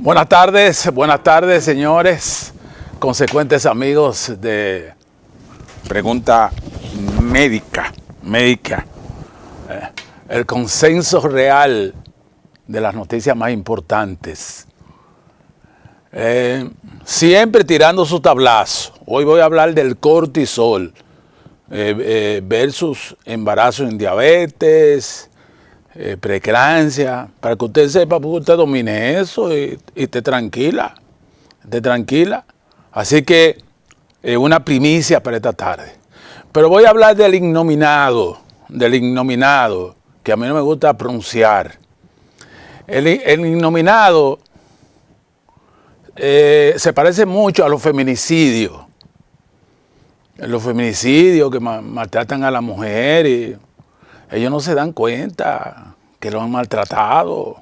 Buenas tardes, señores, consecuentes amigos de Pregunta Médica. El consenso real de las noticias más importantes. Siempre tirando su tablazo. Hoy voy a hablar del cortisol versus embarazo en diabetes, preeclampsia, para que usted sepa, porque usted domine eso y esté tranquila. Así que una primicia para esta tarde. Pero voy a hablar del ignominado, que a mí no me gusta pronunciar. El ignominado se parece mucho a los feminicidios. Los feminicidios que maltratan a la mujer y ellos no se dan cuenta que lo han maltratado.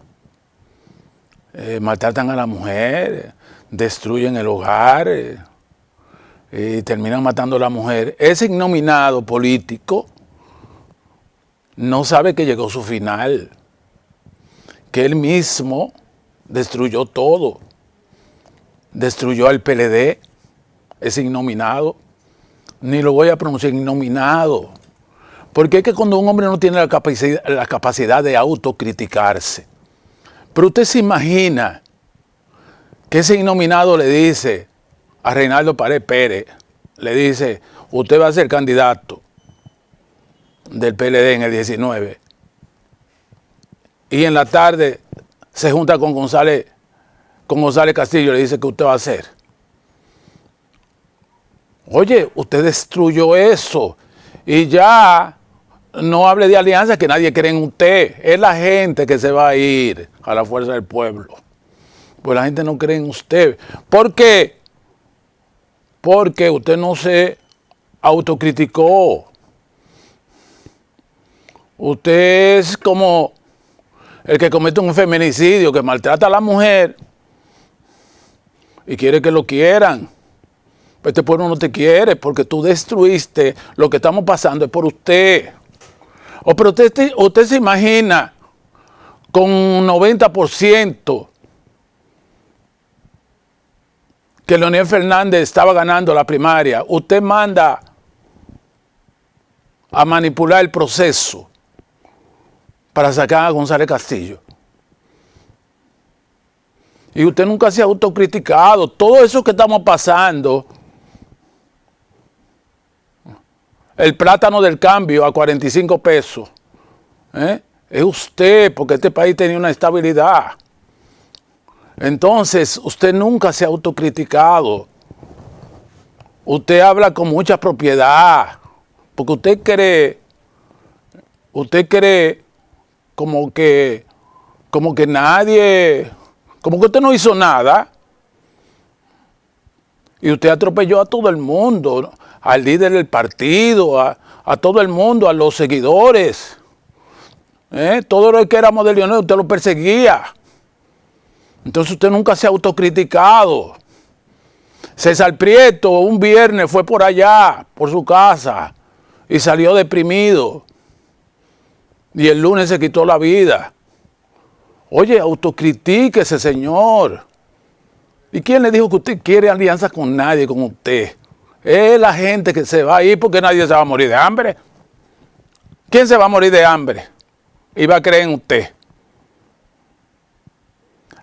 Maltratan a la mujer, destruyen el hogar y terminan matando a la mujer. Ese ignominado político no sabe que llegó su final, que él mismo destruyó todo. Destruyó al PLD, ese ignominado. Ni lo voy a pronunciar, ignominado. Porque es que cuando un hombre no tiene la capacidad de autocriticarse, pero usted se imagina que ese ignominado le dice a Reinaldo Pared Pérez, le dice, usted va a ser candidato del PLD en el 19, y en la tarde se junta con González Castillo y le dice que usted va a hacer. Oye, usted destruyó eso y ya no hable de alianza, que nadie cree en usted. Es la gente que se va a ir a la fuerza del pueblo. Pues la gente no cree en usted. ¿Por qué? Porque usted no se autocriticó. Usted es como el que comete un feminicidio, que maltrata a la mujer y quiere que lo quieran. Este pueblo no te quiere porque tú destruiste lo que estamos pasando, es por usted. Pero usted se imagina con un 90% que Leonel Fernández estaba ganando la primaria. Usted manda a manipular el proceso para sacar a González Castillo. Y usted nunca se ha autocriticado. Todo eso que estamos pasando, el plátano del cambio a 45 pesos, es usted, porque este país tenía una estabilidad. Entonces, usted nunca se ha autocriticado. Usted habla con mucha propiedad, porque usted cree como que nadie, como que usted no hizo nada. Y usted atropelló a todo el mundo, al líder del partido, a todo el mundo, a los seguidores. Todo lo que éramos de Leonel, usted lo perseguía. Entonces usted nunca se ha autocriticado. César Prieto un viernes fue por allá, por su casa, y salió deprimido. Y el lunes se quitó la vida. Oye, autocritíquese, señor. ¿Y quién le dijo que usted quiere alianza con nadie, con usted? Es la gente que se va a ir porque nadie se va a morir de hambre. ¿Quién se va a morir de hambre? Y va a creer en usted.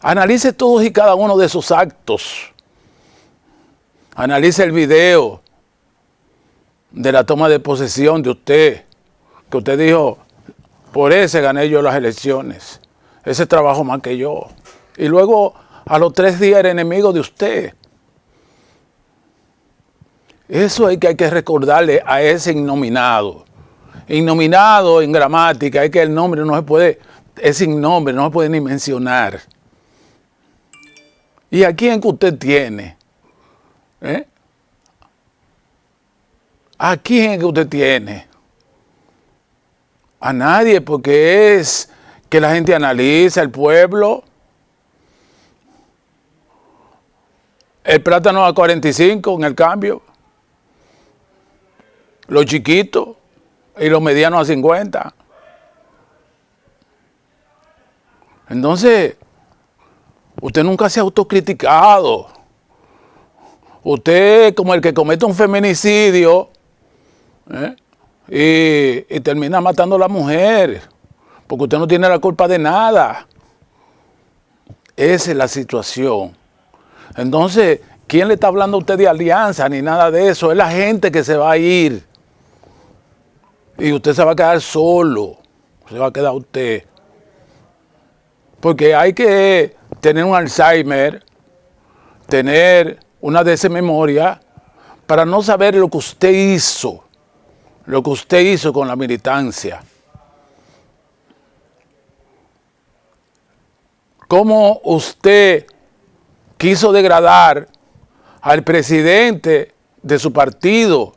Analice todos y cada uno de sus actos. Analice el video de la toma de posesión de usted, que usted dijo, por ese gané yo las elecciones. Ese trabajo más que yo. Y luego, a los 3 días era enemigo de usted. Eso es que hay que recordarle a ese ignominado. Ignominado en gramática es que el nombre no se puede, es sin nombre, no se puede ni mencionar. ¿Y a quién que usted tiene? ¿A quién que usted tiene? A nadie, porque es que la gente analiza el pueblo. El plátano a 45 en el cambio. Los chiquitos y los medianos a 50. Entonces, Usted nunca se ha autocriticado. Usted es como el que comete un feminicidio y termina matando a la mujer, porque usted no tiene la culpa de nada. Esa es la situación. Entonces, ¿quién le está hablando a usted de alianza ni nada de eso? Es la gente que se va a ir. Y usted se va a quedar solo. Se va a quedar usted. Porque hay que tener un Alzheimer, tener una dememoria para no saber lo que usted hizo con la militancia. Cómo usted quiso degradar al presidente de su partido,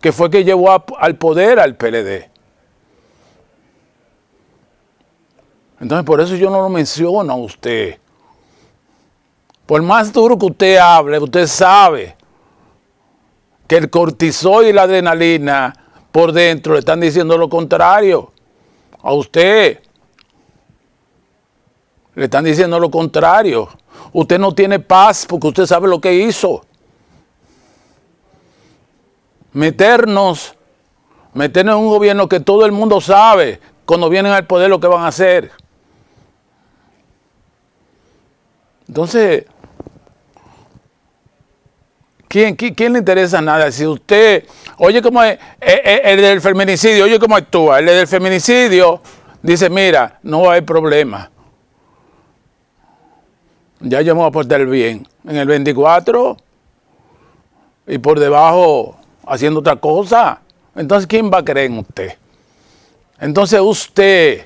que fue que llevó al poder al PLD. Entonces, por eso yo no lo menciono a usted. Por más duro que usted hable, usted sabe que el cortisol y la adrenalina por dentro le están diciendo lo contrario a usted. Le están diciendo lo contrario. Usted no tiene paz porque usted sabe lo que hizo. Meternos en un gobierno que todo el mundo sabe cuando vienen al poder lo que van a hacer. Entonces, ¿quién le interesa nada? Si usted, oye cómo es el del feminicidio, oye cómo actúa. El del feminicidio dice, mira, no va a haber problema. Ya yo me voy a portar bien. En el 24 y por debajo haciendo otra cosa. Entonces, ¿quién va a creer en usted? Entonces usted,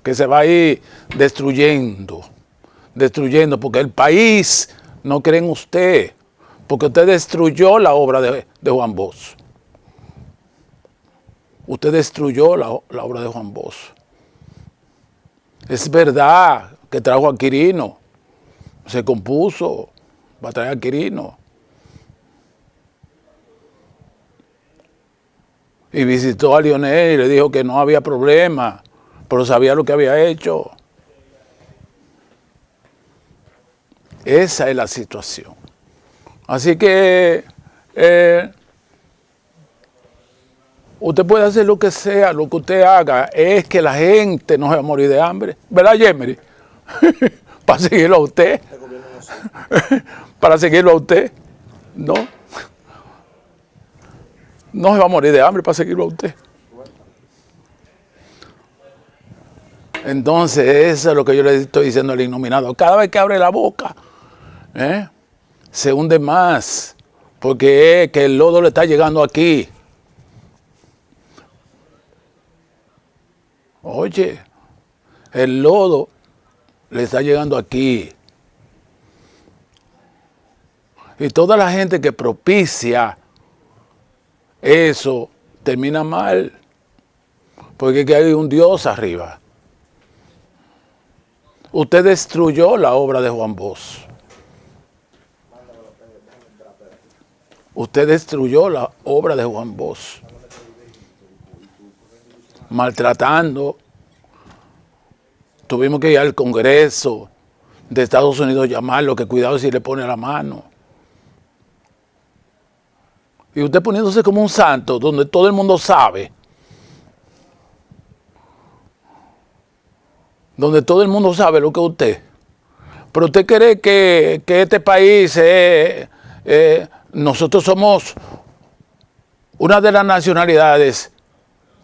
que se va a ir destruyendo, porque el país no cree en usted, porque usted destruyó la obra de Juan Bosch. Usted destruyó la obra de Juan Bosch. Es verdad que trajo a Quirino, se compuso para traer a Quirino. Y visitó a Lionel y le dijo que no había problema, pero sabía lo que había hecho. Esa es la situación. Así que usted puede hacer lo que sea, lo que usted haga, es que la gente no se va a morir de hambre. ¿Verdad, Yemery? Para seguirlo a usted. Para seguirlo a usted. No. No se va a morir de hambre para seguirlo a usted. Entonces, eso es lo que yo le estoy diciendo al innominado. Cada vez que abre la boca, se hunde más, porque es que el lodo le está llegando aquí. Oye, el lodo le está llegando aquí. Y toda la gente que propicia eso termina mal, porque es que hay un Dios arriba. Usted destruyó la obra de Juan Bosch. Usted destruyó la obra de Juan Bosch. Maltratando. Tuvimos que ir al Congreso de Estados Unidos, llamarlo, que cuidado si le pone la mano. Y usted poniéndose como un santo, donde todo el mundo sabe. Donde todo el mundo sabe lo que es usted. Pero usted cree que este país, nosotros somos una de las nacionalidades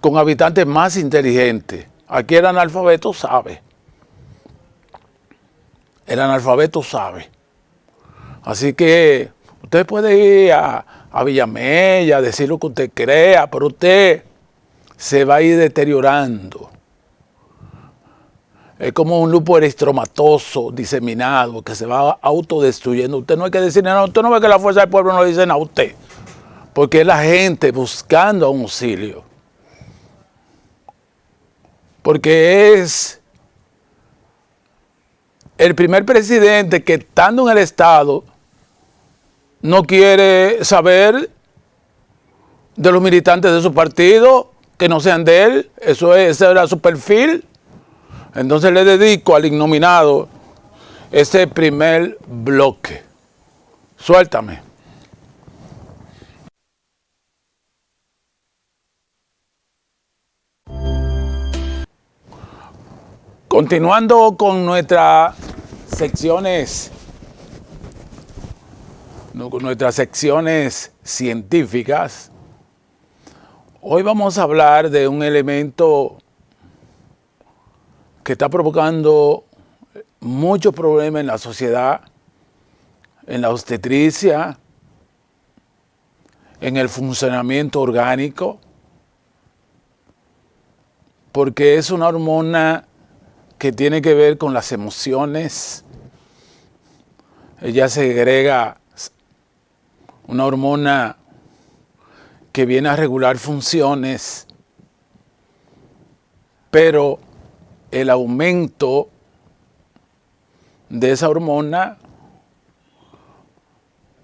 con habitantes más inteligentes. Aquí el analfabeto sabe. El analfabeto sabe. Así que usted puede ir a Villamella, decir lo que usted crea, pero usted se va a ir deteriorando. Es como un lupo eristromatoso diseminado que se va autodestruyendo. Usted no hay que decir nada, usted no ve que la fuerza del pueblo no le dicen a usted, porque es la gente buscando auxilio. Porque es el primer presidente que, estando en el Estado, no quiere saber de los militantes de su partido, que no sean de él. Ese era su perfil. Entonces le dedico al innominado este primer bloque. Suéltame. Continuando con nuestras secciones científicas, hoy vamos a hablar de un elemento que está provocando muchos problemas en la sociedad, en la obstetricia, en el funcionamiento orgánico, porque es una hormona que tiene que ver con las emociones. Ella segrega una hormona que viene a regular funciones, pero el aumento de esa hormona,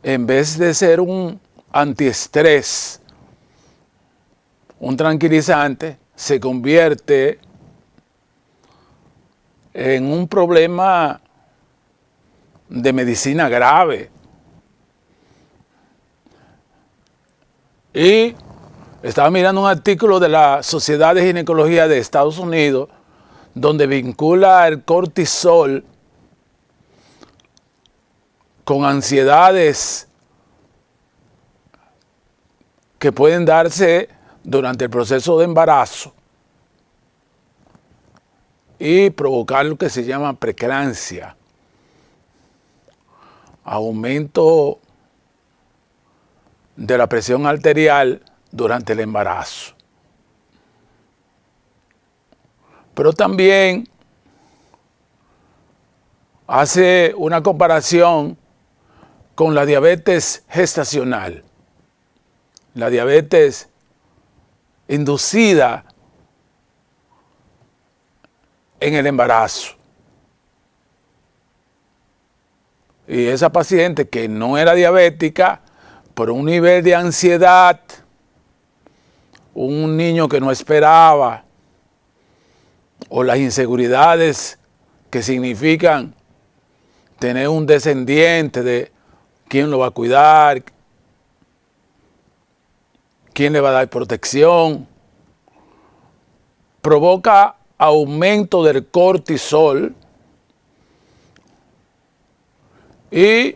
en vez de ser un antiestrés, un tranquilizante, se convierte en un problema de medicina grave. Y estaba mirando un artículo de la Sociedad de Ginecología de Estados Unidos donde vincula el cortisol con ansiedades que pueden darse durante el proceso de embarazo y provocar lo que se llama preeclampsia, aumento de la presión arterial durante el embarazo. Pero también hace una comparación con la diabetes gestacional, la diabetes inducida en el embarazo. Y esa paciente que no era diabética, por un nivel de ansiedad, un niño que no esperaba, o las inseguridades que significan tener un descendiente de quién lo va a cuidar, quién le va a dar protección, provoca aumento del cortisol y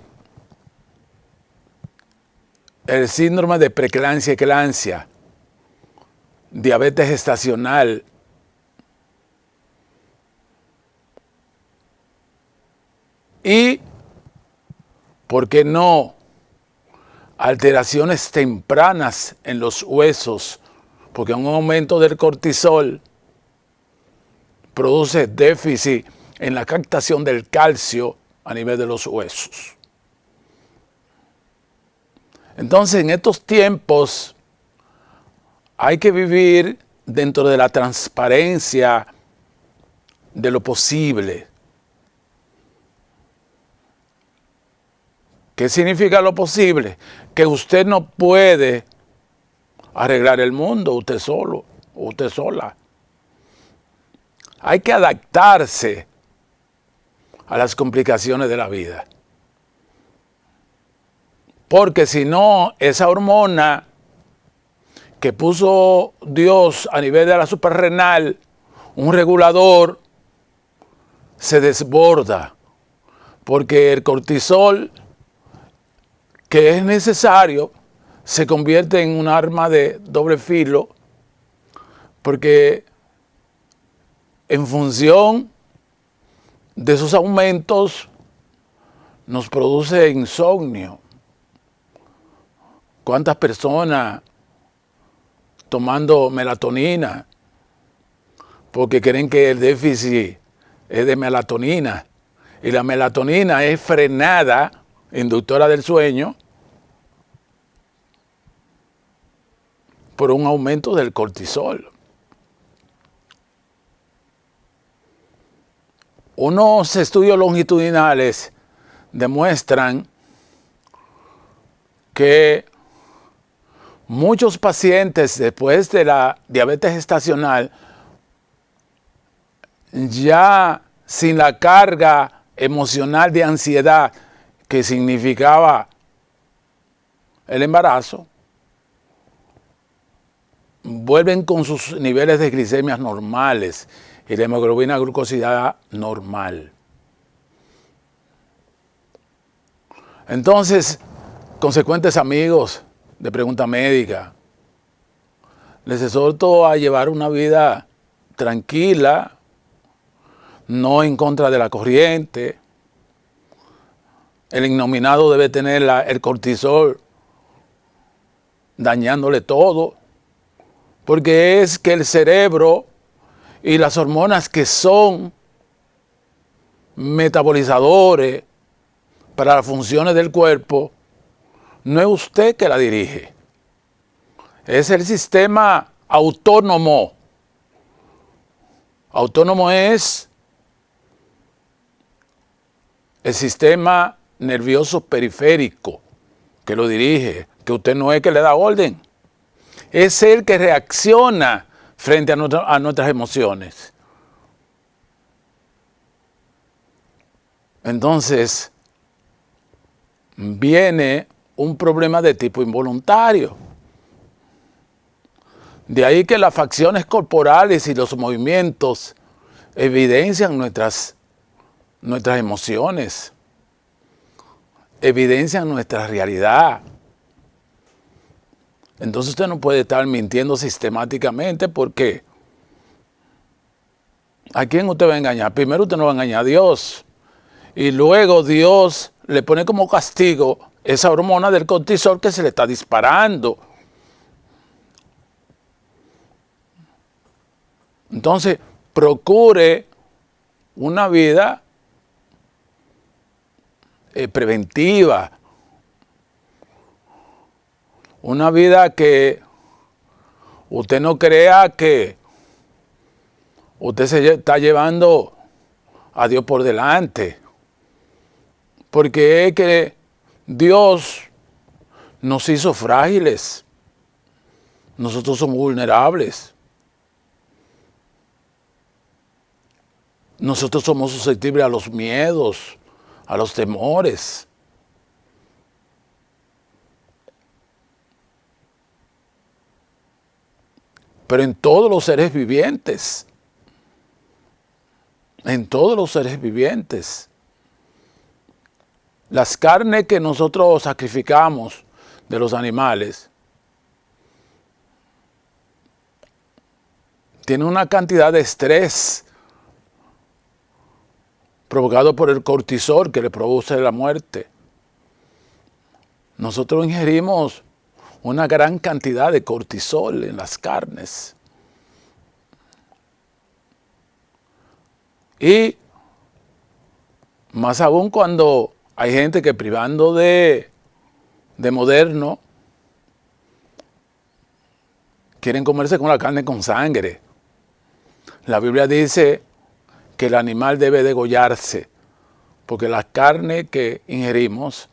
el síndrome de preeclampsia, diabetes gestacional. Y, ¿por qué no?, alteraciones tempranas en los huesos, porque un aumento del cortisol produce déficit en la captación del calcio a nivel de los huesos. Entonces, en estos tiempos hay que vivir dentro de la transparencia de lo posible. ¿Qué significa lo posible? Que usted no puede arreglar el mundo usted solo, usted sola. Hay que adaptarse a las complicaciones de la vida. Porque si no, esa hormona que puso Dios a nivel de la suprarrenal, un regulador, se desborda. Porque el cortisol, que es necesario, se convierte en un arma de doble filo, porque en función de esos aumentos nos produce insomnio. ¿Cuántas personas tomando melatonina porque creen que el déficit es de melatonina? Y la melatonina es frenada, inductora del sueño, por un aumento del cortisol. Unos estudios longitudinales demuestran que muchos pacientes después de la diabetes gestacional, ya sin la carga emocional de ansiedad que significaba el embarazo, vuelven con sus niveles de glicemias normales y la hemoglobina glucosidada normal. Entonces, consecuentes amigos de Pregunta Médica, les exhorto a llevar una vida tranquila, no en contra de la corriente. El innominado debe tener el cortisol dañándole todo, porque es que el cerebro y las hormonas que son metabolizadores para las funciones del cuerpo, no es usted que la dirige. Es el sistema autónomo. Autónomo es el sistema nervioso periférico que lo dirige, que usted no es que le da orden. Es el que reacciona frente a nuestras emociones. Entonces, viene un problema de tipo involuntario. De ahí que las facciones corporales y los movimientos evidencian nuestras emociones, evidencian nuestra realidad. Entonces usted no puede estar mintiendo sistemáticamente porque ¿a quién usted va a engañar? Primero usted no va a engañar a Dios y luego Dios le pone como castigo esa hormona del cortisol que se le está disparando. Entonces, procure una vida preventiva, una vida que usted no crea que usted se está llevando a Dios por delante, porque es que Dios nos hizo frágiles, nosotros somos vulnerables. Nosotros somos susceptibles a los miedos, a los temores. Pero en todos los seres vivientes, las carnes que nosotros sacrificamos de los animales tienen una cantidad de estrés provocado por el cortisol que le produce la muerte. Nosotros ingerimos una gran cantidad de cortisol en las carnes. Y más aún cuando hay gente que privando de moderno, quieren comerse con la carne con sangre. La Biblia dice que el animal debe degollarse, porque la carne que ingerimos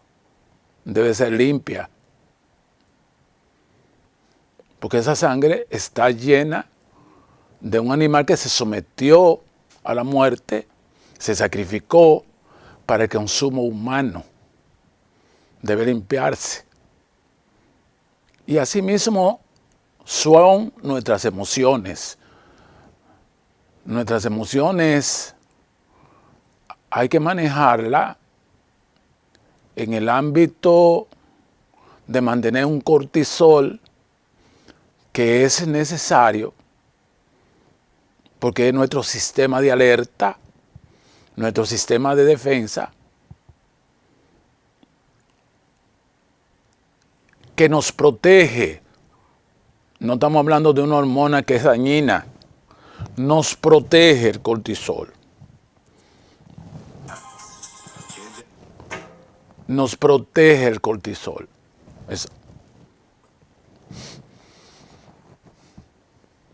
debe ser limpia, porque esa sangre está llena de un animal que se sometió a la muerte, se sacrificó para el consumo humano, debe limpiarse. Y asimismo son nuestras emociones. Nuestras emociones hay que manejarla en el ámbito de mantener un cortisol que es necesario porque es nuestro sistema de alerta, nuestro sistema de defensa, que nos protege. No estamos hablando de una hormona que es dañina. Nos protege el cortisol. Nos protege el cortisol.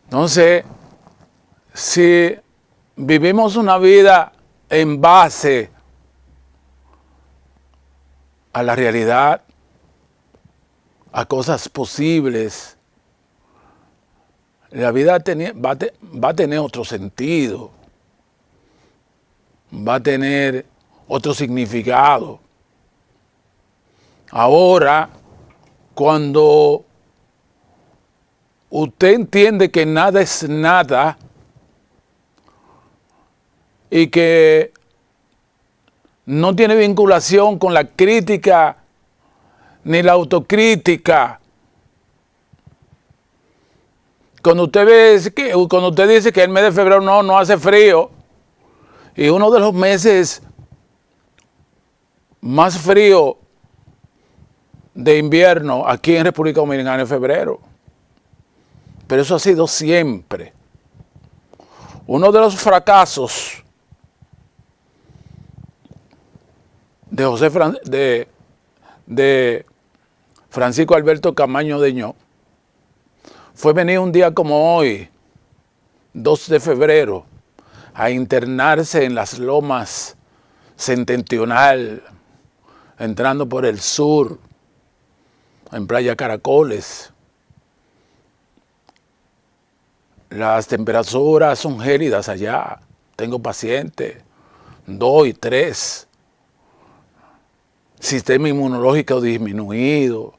Entonces, si vivimos una vida en base a la realidad, a cosas posibles, la vida va a tener otro sentido, va a tener otro significado. Ahora, cuando usted entiende que nada es nada y que no tiene vinculación con la crítica ni la autocrítica, cuando usted dice que el mes de febrero no hace frío, y uno de los meses más frío de invierno aquí en República Dominicana es febrero. Pero eso ha sido siempre. Uno de los fracasos de Francisco Alberto Camaño Deñó fue venir un día como hoy, 2 de febrero, a internarse en las lomas Septentrional, entrando por el sur, en Playa Caracoles. Las temperaturas son gélidas allá. Tengo pacientes, 2 y 3. Sistema inmunológico disminuido,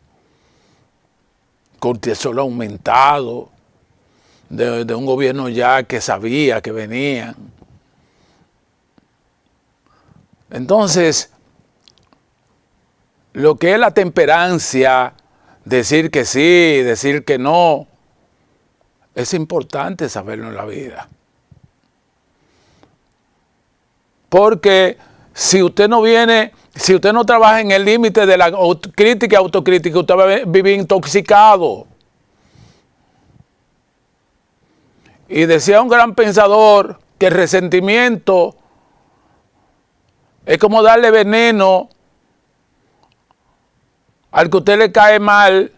cortisol aumentado, de un gobierno ya que sabía que venían. Entonces, lo que es la temperancia, decir que sí, decir que no, es importante saberlo en la vida. Porque si usted no trabaja en el límite de la crítica y autocrítica, usted va a vivir intoxicado. Y decía un gran pensador que el resentimiento es como darle veneno al que usted le cae mal,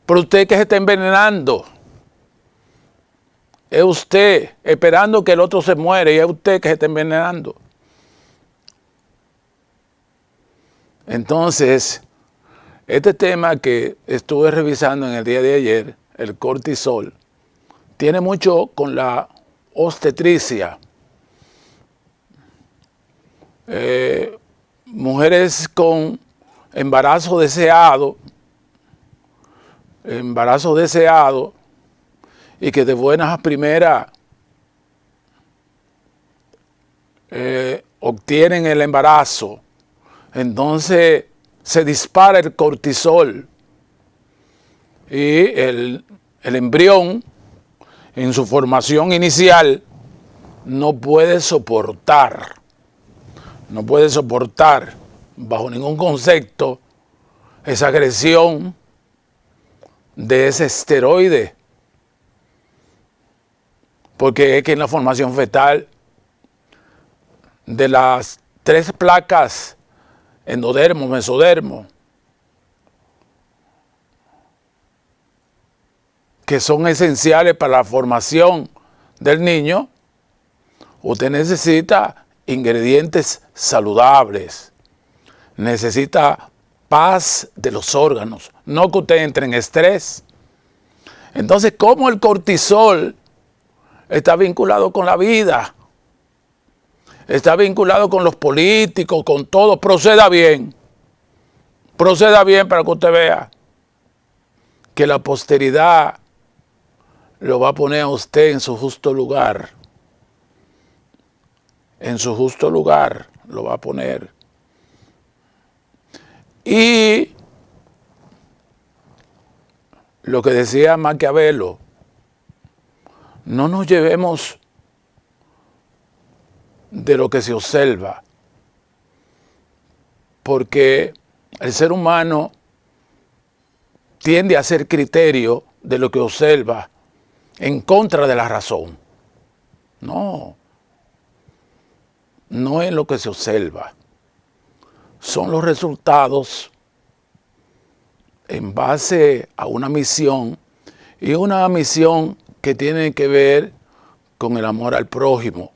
pero usted que se está envenenando. Es usted esperando que el otro se muere y es usted que se está envenenando. Entonces, este tema que estuve revisando en el día de ayer, el cortisol, tiene mucho con la obstetricia. Mujeres con embarazo deseado, y que de buenas a primeras obtienen el embarazo, entonces se dispara el cortisol y el embrión en su formación inicial no puede soportar bajo ningún concepto esa agresión de ese esteroide. Porque es que en la formación fetal, de las 3 placas, endodermo, mesodermo, que son esenciales para la formación del niño, usted necesita ingredientes saludables, necesita paz de los órganos, no que usted entre en estrés. Entonces, ¿cómo el cortisol está vinculado con la vida? Está vinculado con los políticos, con todo. Proceda bien para que usted vea que la posteridad lo va a poner a usted en su justo lugar. En su justo lugar lo va a poner. Y lo que decía Maquiavelo, no nos llevemos de lo que se observa, porque el ser humano tiende a hacer criterio de lo que observa en contra de la razón. No es lo que se observa, son los resultados en base a una misión, y una misión que tiene que ver con el amor al prójimo.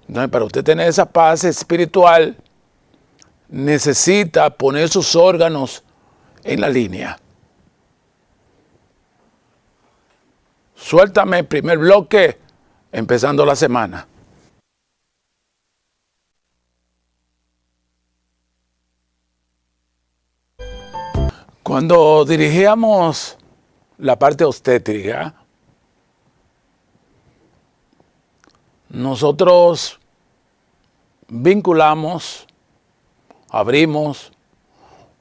Entonces, para usted tener esa paz espiritual, necesita poner sus órganos en la línea. Suéltame el primer bloque, empezando la semana. Cuando dirigíamos la parte obstétrica, nosotros vinculamos, abrimos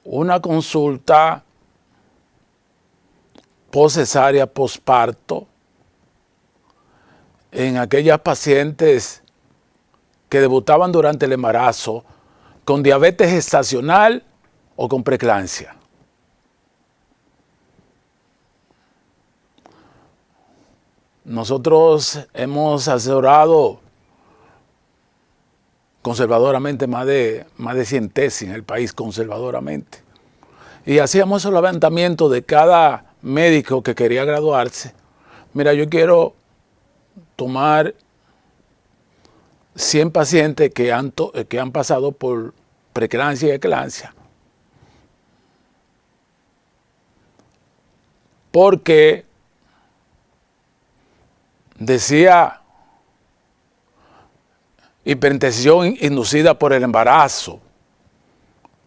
una consulta poscesárea, posparto, en aquellas pacientes que debutaban durante el embarazo con diabetes gestacional o con preeclampsia. Nosotros hemos asesorado conservadoramente más de 100 tesis en el país, conservadoramente. Y hacíamos el levantamiento de cada médico que quería graduarse. Mira, yo quiero tomar 100 pacientes que han pasado por preeclampsia y eclampsia. Porque decía hipertensión inducida por el embarazo.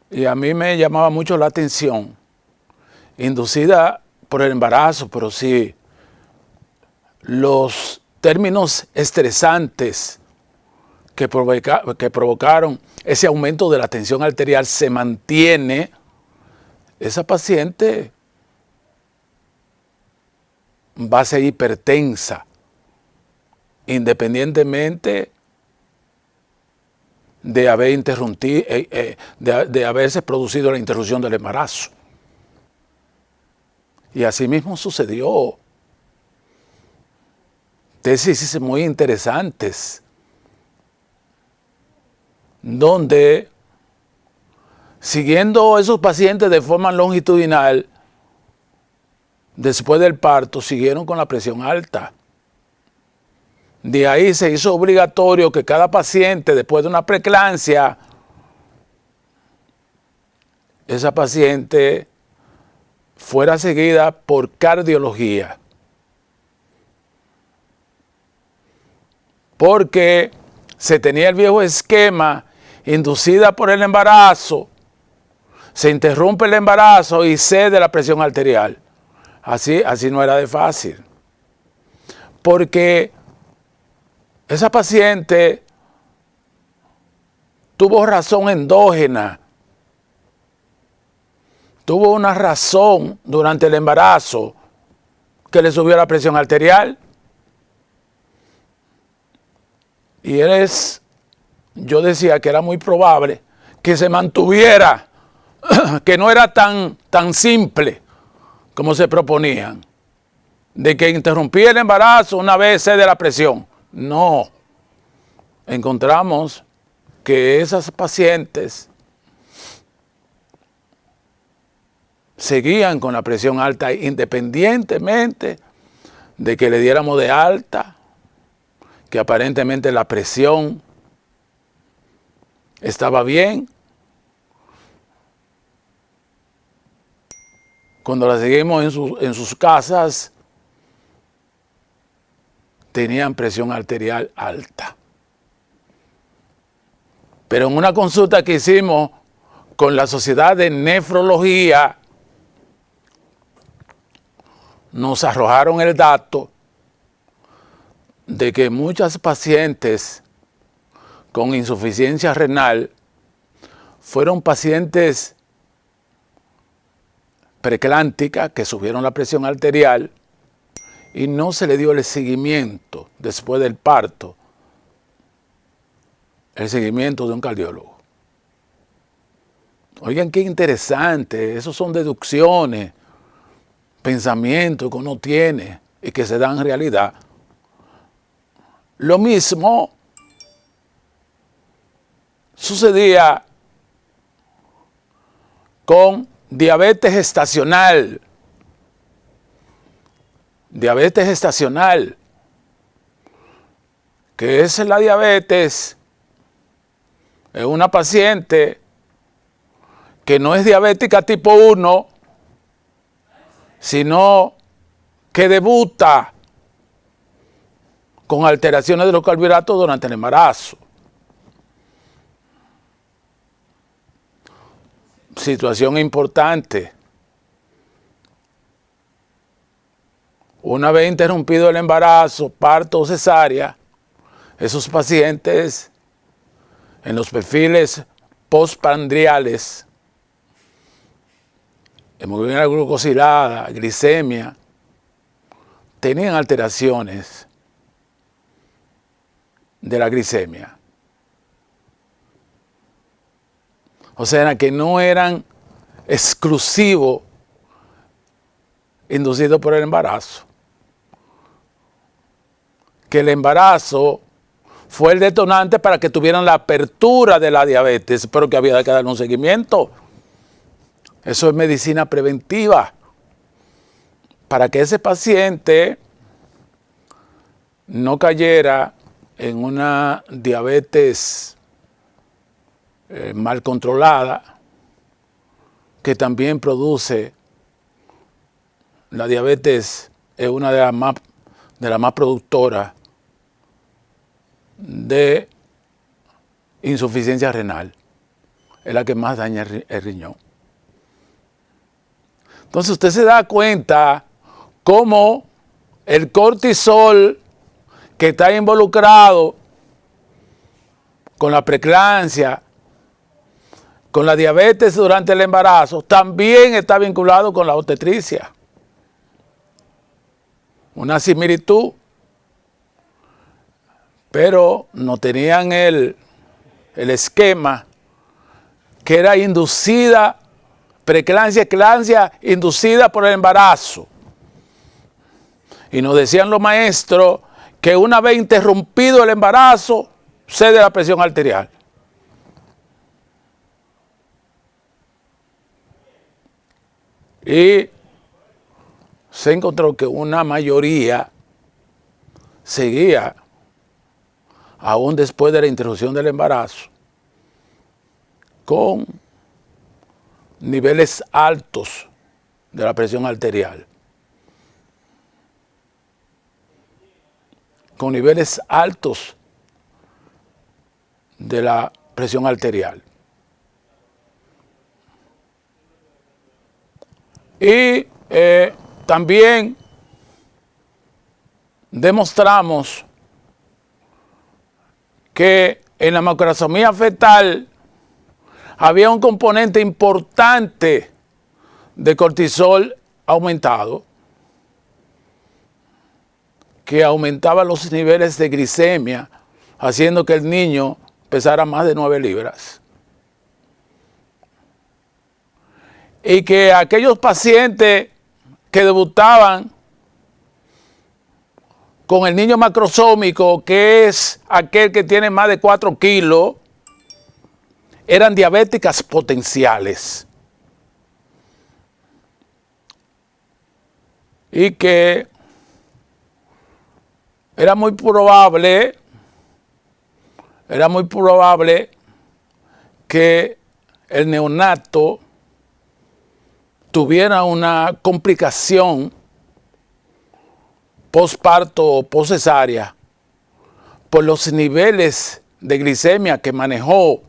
Y a mí me llamaba mucho la atención. Inducida por el embarazo, pero sí los términos estresantes que provocaron ese aumento de la tensión arterial se mantiene, esa paciente va a ser hipertensa, independientemente de haberse producido la interrupción del embarazo. Y así mismo sucedió. Tesis muy interesantes, donde, siguiendo a esos pacientes de forma longitudinal, después del parto, siguieron con la presión alta. De ahí se hizo obligatorio que cada paciente, después de una preeclampsia, esa paciente fuera seguida por cardiología. Porque se tenía el viejo esquema, inducida por el embarazo, se interrumpe el embarazo y cede la presión arterial. Así no era de fácil. Porque esa paciente tuvo razón endógena, tuvo una razón durante el embarazo que le subió la presión arterial. Y yo decía que era muy probable que se mantuviera, que no era tan simple como se proponían, de que interrumpía el embarazo una vez cede la presión. No, encontramos que esas pacientes seguían con la presión alta independientemente de que le diéramos de alta, que aparentemente la presión estaba bien. Cuando la seguimos en sus casas, tenían presión arterial alta. Pero en una consulta que hicimos con la Sociedad de Nefrología, nos arrojaron el dato de que muchas pacientes con insuficiencia renal fueron pacientes preeclámpticas que subieron la presión arterial y no se le dio el seguimiento después del parto, el seguimiento de un cardiólogo. Oigan, qué interesante, esos son deducciones, pensamientos que uno tiene y que se dan realidad. Lo mismo sucedía con diabetes gestacional. Diabetes gestacional, que es la diabetes en una paciente que no es diabética tipo 1, sino que debuta con alteraciones de los carbohidratos durante el embarazo. Situación importante, Una vez interrumpido el embarazo, parto o cesárea, esos pacientes en los perfiles postprandiales, hemoglobina glucosilada, glicemia, tenían alteraciones de la glicemia. O sea, que no eran exclusivos inducidos por el embarazo. Que el embarazo fue el detonante para que tuvieran la apertura de la diabetes, pero que había que darle un seguimiento. Eso es medicina preventiva. Para que ese paciente no cayera en una diabetes mal controlada, que también produce, la diabetes es una de las más productoras de insuficiencia renal, es la que más daña el riñón. Entonces usted se da cuenta cómo el cortisol que está involucrado con la preeclampsia, con la diabetes durante el embarazo, también está vinculado con la obstetricia. Una similitud, pero no tenían el esquema que era inducida, preeclampsia, eclampsia inducida por el embarazo. Y nos decían los maestros que una vez interrumpido el embarazo, cede la presión arterial. Y se encontró que una mayoría seguía, aún después de la interrupción del embarazo, con niveles altos de la presión arterial. Con niveles altos de la presión arterial. Y también demostramos que en la macrosomía fetal había un componente importante de cortisol aumentado, que aumentaba los niveles de glicemia, haciendo que el niño pesara más de 9 libras. Y que aquellos pacientes que debutaban con el niño macrosómico, que es aquel que tiene más de 4 kilos, eran diabéticas potenciales. Y que era muy probable que el neonato tuviera una complicación posparto o poscesárea por los niveles de glicemia que manejó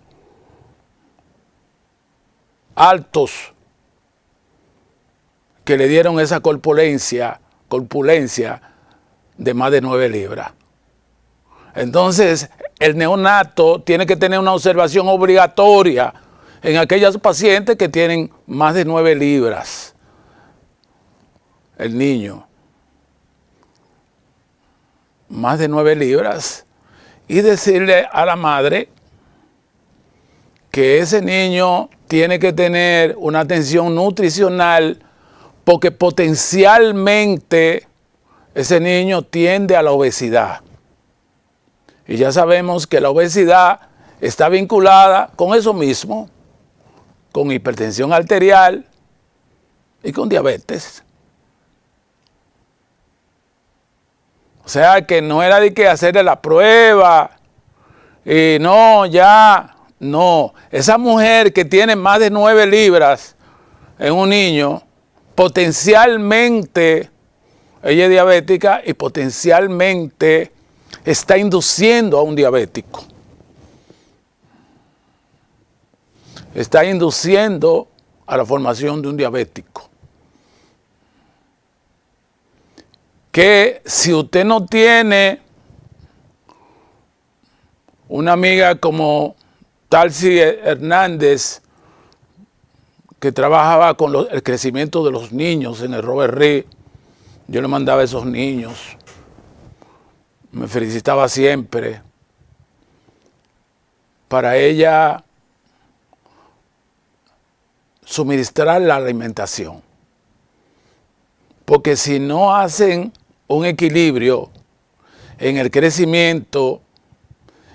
altos, que le dieron esa corpulencia de más de 9 libras. Entonces, el neonato tiene que tener una observación obligatoria en aquellos pacientes que tienen más de 9 libras. El niño, más de 9 libras, y decirle a la madre que ese niño tiene que tener una atención nutricional, porque potencialmente ese niño tiende a la obesidad. Y ya sabemos que la obesidad está vinculada con eso mismo, con hipertensión arterial y con diabetes. O sea que no era de que hacerle la prueba y no, esa mujer que tiene más de 9 libras en un niño, potencialmente ella es diabética y potencialmente está induciendo a un diabético. Está induciendo a la formación de un diabético. que si usted no tiene una amiga como Talsi Hernández, que trabajaba con el crecimiento de los niños en el Robert Reed, yo le mandaba a esos niños, me felicitaba siempre. Para ella suministrar la alimentación. Porque si no hacen un equilibrio en el crecimiento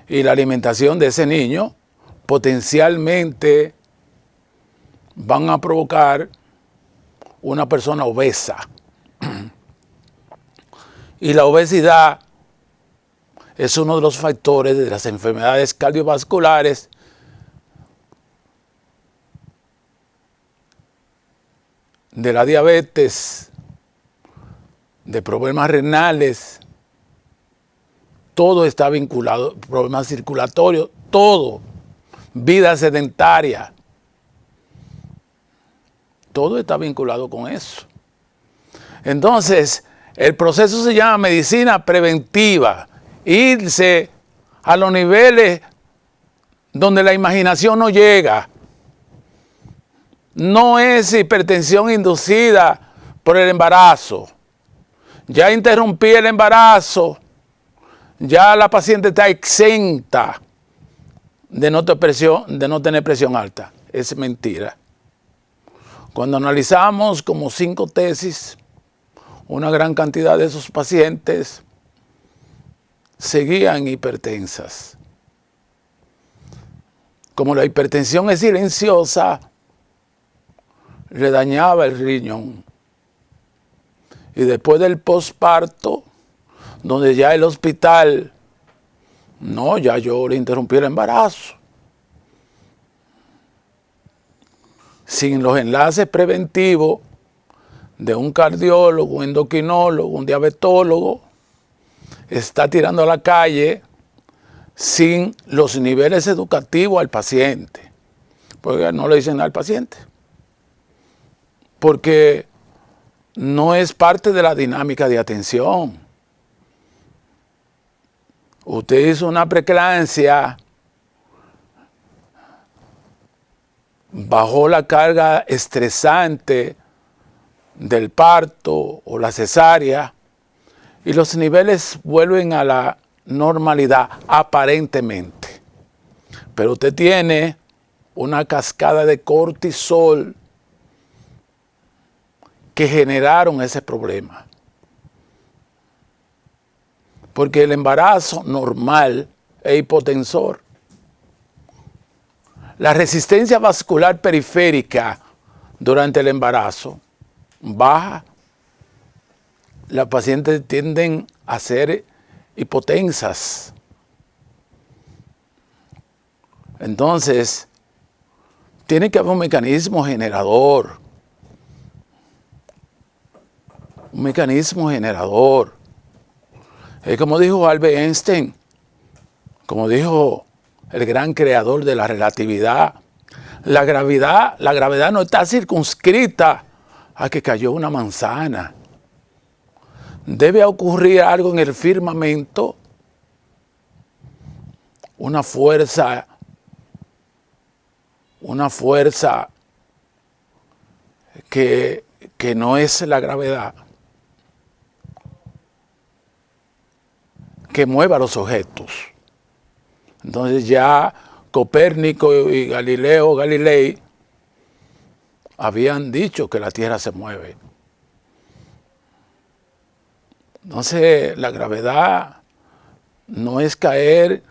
y la alimentación de ese niño, potencialmente van a provocar una persona obesa. Y la obesidad es uno de los factores de las enfermedades cardiovasculares de la diabetes, de problemas renales, todo está vinculado, problemas circulatorios, todo, vida sedentaria, todo está vinculado con eso. Entonces, el proceso se llama medicina preventiva, irse a los niveles donde la imaginación no llega. No es hipertensión inducida por el embarazo. Ya interrumpí el embarazo, ya la paciente está exenta de no tener presión alta. Es mentira. Cuando analizamos como 5 tesis, una gran cantidad de esos pacientes seguían hipertensas. Como la hipertensión es silenciosa, le dañaba el riñón. Y después del posparto, donde ya el hospital, no, ya yo le interrumpí el embarazo. Sin los enlaces preventivos de un cardiólogo, un endocrinólogo, un diabetólogo, está tirando a la calle sin los niveles educativos al paciente. Porque no le dicen nada al paciente. Porque no es parte de la dinámica de atención. Usted hizo una preeclampsia, bajó la carga estresante del parto o la cesárea y los niveles vuelven a la normalidad aparentemente. Pero usted tiene una cascada de cortisol que generaron ese problema. Porque el embarazo normal es hipotensor. La resistencia vascular periférica durante el embarazo baja. Las pacientes tienden a ser hipotensas. Entonces, tiene que haber un mecanismo generador. Un mecanismo generador. Es como dijo Albert Einstein, como dijo el gran creador de la relatividad, la gravedad no está circunscrita a que cayó una manzana. Debe ocurrir algo en el firmamento, una fuerza que no es la gravedad, que mueva los objetos. Entonces ya Copérnico y Galileo Galilei habían dicho que la Tierra se mueve. Entonces la gravedad no es caer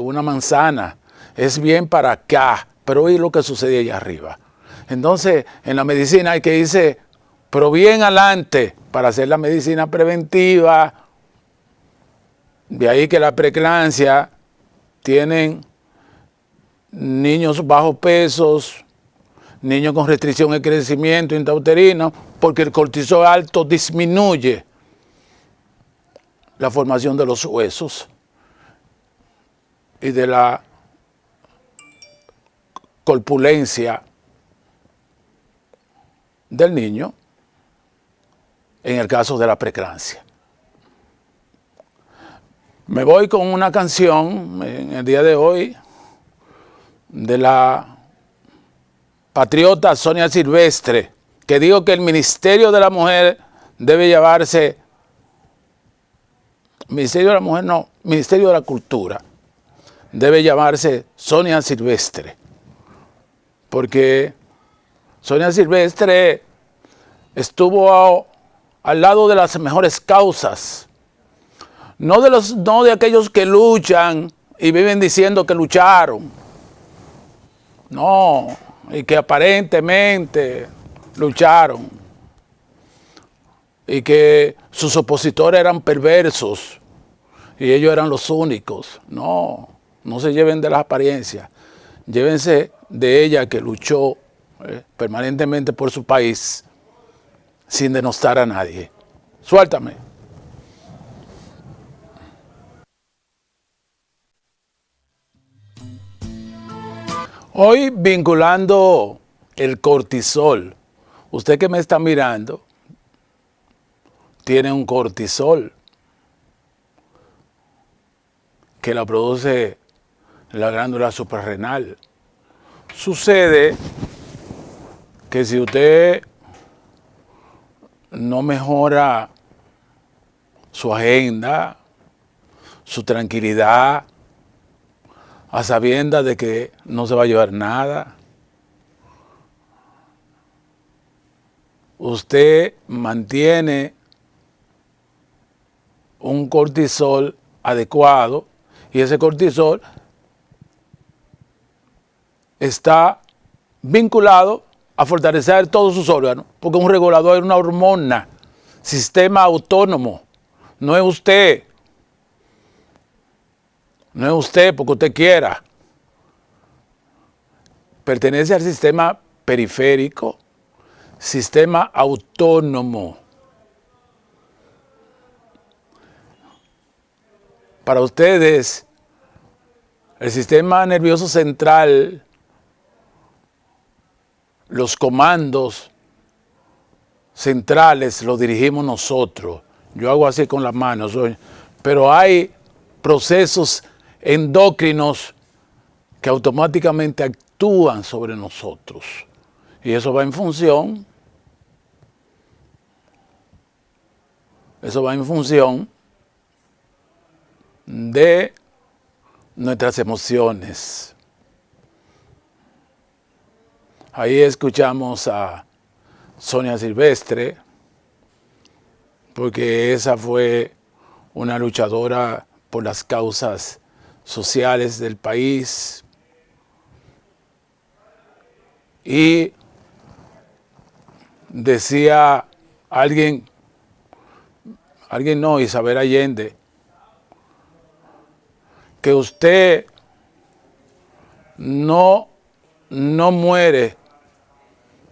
una manzana, es bien para acá, pero oír lo que sucede allá arriba. Entonces en la medicina hay que irse, pero bien adelante, para hacer la medicina preventiva. De ahí que la preeclampsia tienen niños bajo pesos, niños con restricción de crecimiento intrauterino, porque el cortisol alto disminuye la formación de los huesos y de la corpulencia del niño. en el caso de la preeclampsia. Me voy con una canción en el día de hoy de la patriota Sonia Silvestre, que dijo que el Ministerio de la Mujer debe llamarse, Ministerio de la Mujer no, Ministerio de la Cultura, debe llamarse Sonia Silvestre, porque Sonia Silvestre estuvo al lado de las mejores causas, no de aquellos que luchan y viven diciendo que lucharon, no, y que aparentemente lucharon, y que sus opositores eran perversos y ellos eran los únicos. No, no se lleven de las apariencias, llévense de ella que luchó permanentemente por su país sin denostar a nadie. Suéltame. Hoy vinculando el cortisol. Usted que me está mirando tiene un cortisol que la produce la glándula suprarrenal. Sucede que si usted no mejora su agenda, su tranquilidad, a sabiendas de que no se va a llevar nada, usted mantiene un cortisol adecuado y ese cortisol está vinculado a fortalecer todos sus órganos, porque un regulador es una hormona, sistema autónomo, no es usted. No es usted porque usted quiera. Pertenece al sistema periférico, sistema autónomo. Para ustedes, el sistema nervioso central, los comandos centrales los dirigimos nosotros. Yo hago así con las manos, pero hay procesos endócrinos que automáticamente actúan sobre nosotros. Y eso va en función, de nuestras emociones. Ahí escuchamos a Sonia Silvestre, porque esa fue una luchadora por las causas sociales del país, y decía Isabel Allende, que usted no muere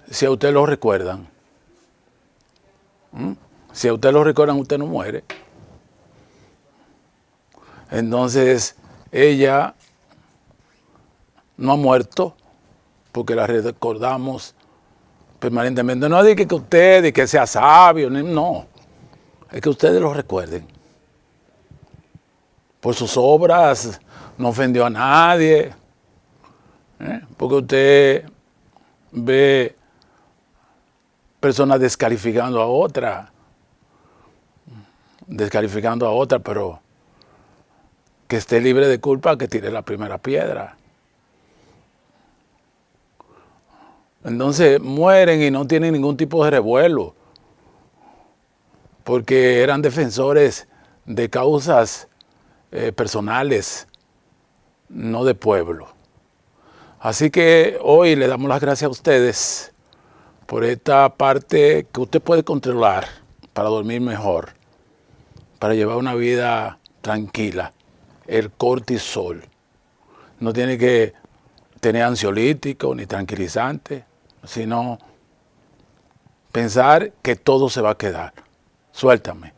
si a usted lo recuerdan. Si a usted lo recuerdan, usted no muere. Entonces, ella no ha muerto porque la recordamos permanentemente. No es que usted, que sea sabio, no. Es que ustedes lo recuerden. Por sus obras, no ofendió a nadie. Porque usted ve personas descalificando a otra, pero que esté libre de culpa, que tire la primera piedra. Entonces mueren y no tienen ningún tipo de revuelo, porque eran defensores de causas personales, no de pueblo. Así que hoy le damos las gracias a ustedes por esta parte que usted puede controlar para dormir mejor, para llevar una vida tranquila. El cortisol. No tiene que tener ansiolítico ni tranquilizante, sino pensar que todo se va a quedar. Suéltame.